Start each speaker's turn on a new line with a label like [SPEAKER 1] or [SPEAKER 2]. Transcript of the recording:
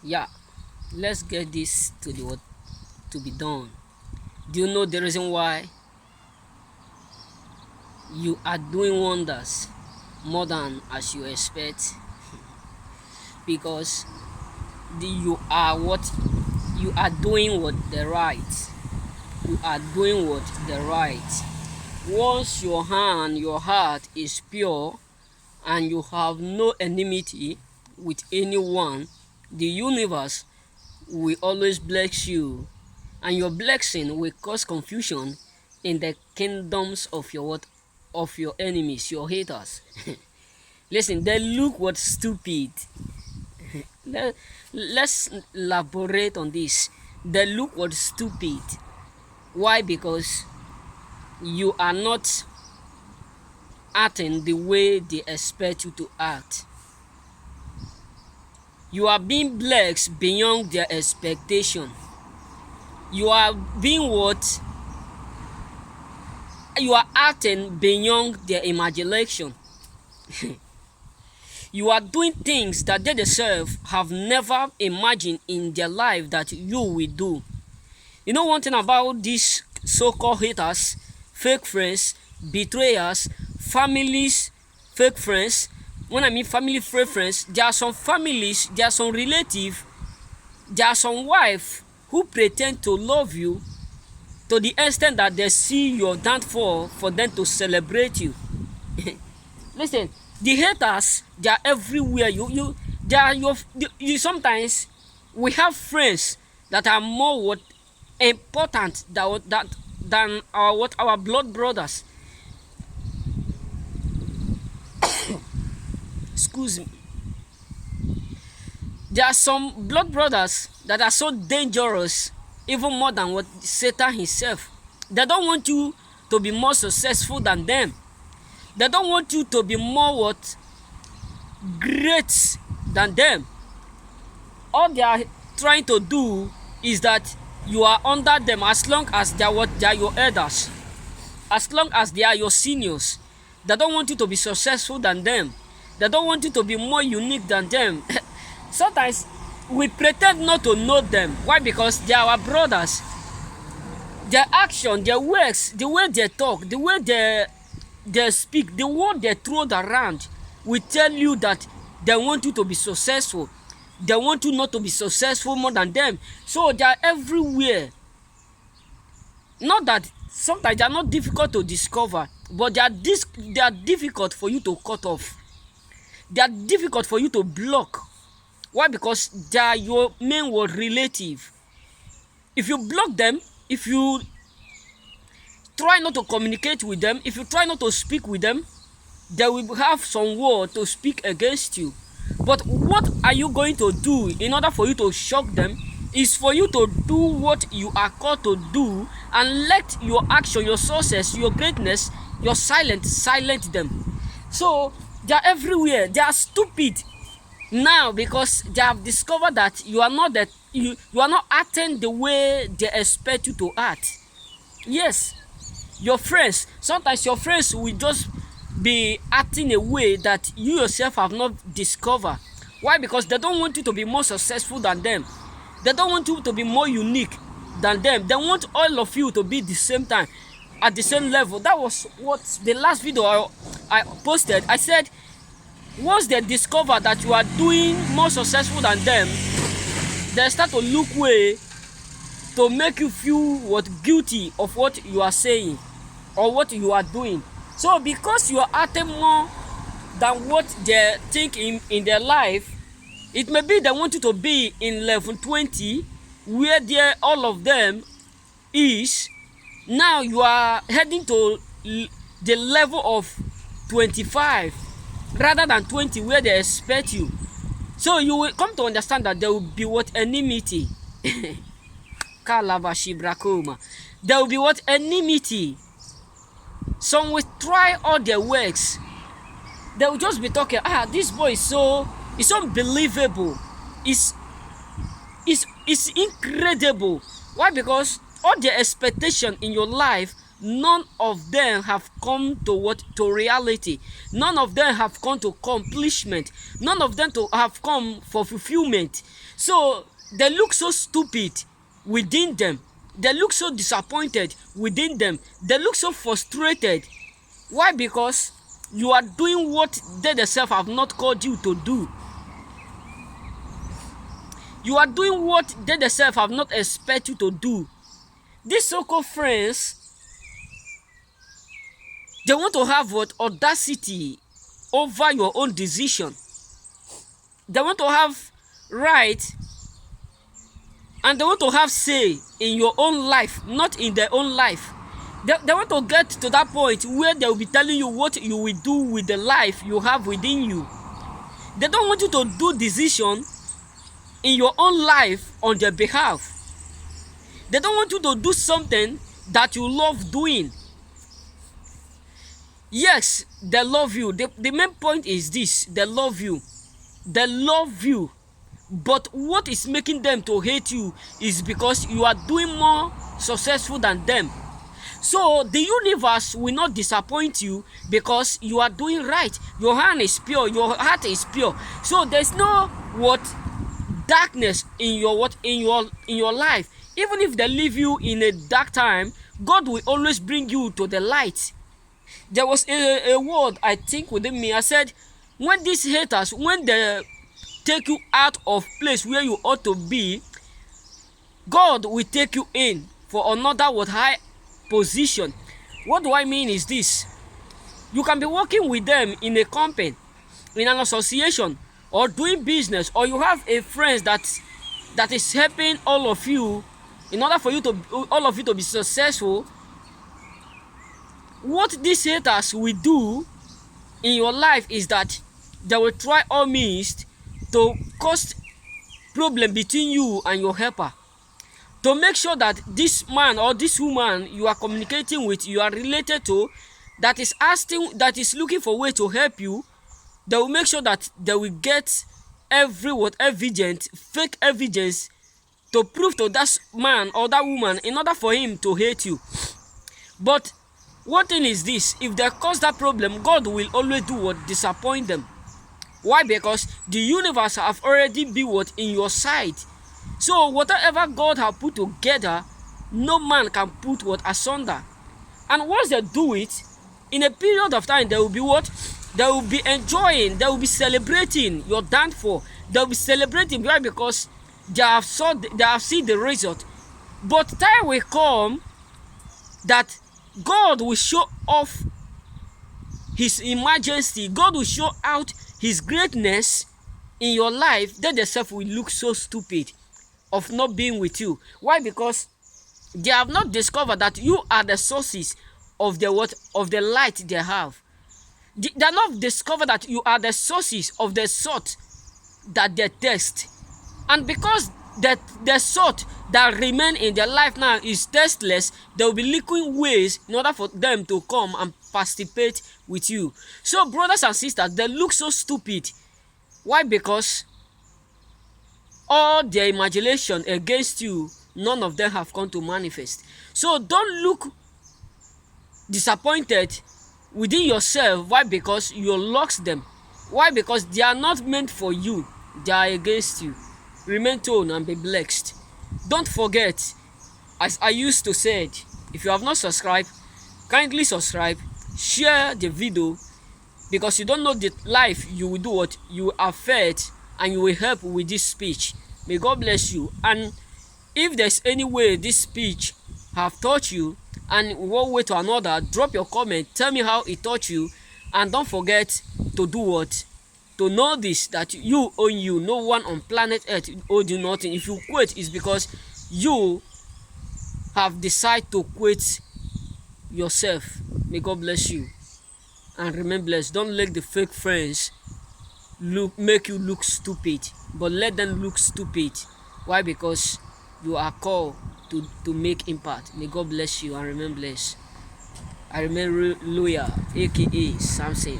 [SPEAKER 1] Yeah, let's get this to the what to be done. Do you know the reason why you are doing wonders more than as you expect? Because you are what you are doing what the right. You are doing what the right. Once your heart is pure and you have no enmity with anyone, the universe will always bless you, and your blessing will cause confusion in the kingdoms of your what of your enemies, your haters. Listen, they look what stupid. Let, let's elaborate on this. They look what stupid. Why? Because you are not acting the way they expect you to act. You are being blessed beyond their expectation. You are being what you are acting beyond their imagination. You are doing things that they themselves have never imagined in their life that you will do. You know one thing about these so-called haters, fake friends, betrayers, families, fake friends. When I mean family fake friends, there are some families, there are some relatives, there are some wife who pretend to love you to the extent that they see your downfall for them to celebrate you. Listen, the haters, they are everywhere. They are you sometimes we have friends that are more what important than our blood brothers. Excuse me. There are some blood brothers that are so dangerous, even more than what Satan himself. They don't want you to be more successful than them. They don't want you to be more what great than them. All they are trying to do is that you are under them as long as they are your elders, as long as they are your seniors. They don't want you to be successful than them. They don't want you to be more unique than them. Sometimes we pretend not to know them. Why? Because they are our brothers. Their action, their words, the way they talk, the way they speak, the word they throw around will tell you that they want you to be successful. They want you not to be successful more than them. So they are everywhere. Not that sometimes they are not difficult to discover, but they are difficult for you to cut off. They are difficult for you to block. Why? Because they are your main world relative. If you block them, if you try not to communicate with them, if you try not to speak with them, they will have some word to speak against you. But what are you going to do in order for you to shock them is for you to do what you are called to do and let your action, your success, your greatness, your silent them. So they are everywhere. They are stupid now because they have discovered that you are not acting the way they expect you to act. Yes, your friends, sometimes your friends will just be acting a way that you yourself have not discovered. Why? Because they don't want you to be more successful than them. They don't want you to be more unique than them. They want all of you to be the same time, at the same level. That was what the last video I posted. I said once they discover that you are doing more successful than them, they start to look way to make you feel what guilty of what you are saying or what you are doing. So because you are acting more than what they think in their life, it may be they want you to be in level 20 where they all of them is. Now you are heading to the level of 25 rather than 20 where they expect you. So you will come to understand that there will be what enmity. There will be what enmity. Some will try all their works. They will just be talking, this boy is so it's unbelievable. It's incredible. Why? Because all the expectation in your life none of them have come to what? To reality. None of them have come to accomplishment. None of them to have come for fulfillment. So they look so stupid within them. They look so disappointed within them. They look so frustrated. Why? Because you are doing what they themselves have not called you to do. You are doing what they themselves have not expected you to do. These so-called friends, they want to have what? Audacity over your own decision. They want to have right, and they want to have say in your own life, not in their own life. They want to get to that point where they will be telling you what you will do with the life you have within you. They don't want you to do decision in your own life on their behalf. They don't want you to do something that you love doing. Yes, they love you. The main point is this: they love you. They love you. But what is making them to hate you is because you are doing more successful than them. So the universe will not disappoint you because you are doing right. Your hand is pure, your heart is pure. So there's no what? Darkness in your what? In your life. Even if they leave you in a dark time, God will always bring you to the light. There was a word I think within me. I said, when these haters, when they take you out of place where you ought to be, God will take you in for another what? High position. What do I mean is this: you can be working with them in a company, in an association, or doing business, or you have a friend that is helping all of you in order for you to all of you to be successful. What these haters will do in your life is that they will try all means to cause problem between you and your helper, to make sure that this man or this woman you are communicating with, you are related to, that is looking for way to help you. They will make sure that they will get fake evidence to prove to that man or that woman in order for him to hate you. But one thing is this: if they cause that problem, God will always do what? Disappoint them. Why? Because the universe have already been what? In your side. So whatever God have put together, no man can put what? Asunder. And once they do it, in a period of time, they will be what? They will be enjoying, they will be celebrating your downfall. They will be celebrating. Why? Because they have seen the result. But time will come that God will show off his majesty. God will show out his greatness in your life. They themselves will look so stupid of not being with you. Why? Because they have not discovered that you are the sources of the what? Of the light they have. They have not discovered that you are the sources of the salt that they taste. And because the salt that remain in their life now is tasteless, they will be looking ways in order for them to come and participate with you. So brothers and sisters, they look so stupid. Why? Because all their imagination against you, none of them have come to manifest. So don't look disappointed within yourself. Why? Because you lost them. Why? Because they are not meant for you, they are against you. Remain tone and be blessed. Don't forget, as I used to say it, if you have not subscribed, kindly subscribe, share the video, because you don't know the life you will do what you are fed, and you will help with this speech. May God bless you. And if there's any way this speech have taught you, and one way to another, drop your comment, tell me how it taught you. And don't forget to do what? To know this, that you own you. No one on planet earth owes you nothing. If you quit, it's because you have decided to quit yourself. May God bless you and remain blessed. Don't let the fake friends make you look stupid, but let them look stupid. Why? Because you are called to make impact. May God bless you and remain blessed. I remain loyal, aka Samson.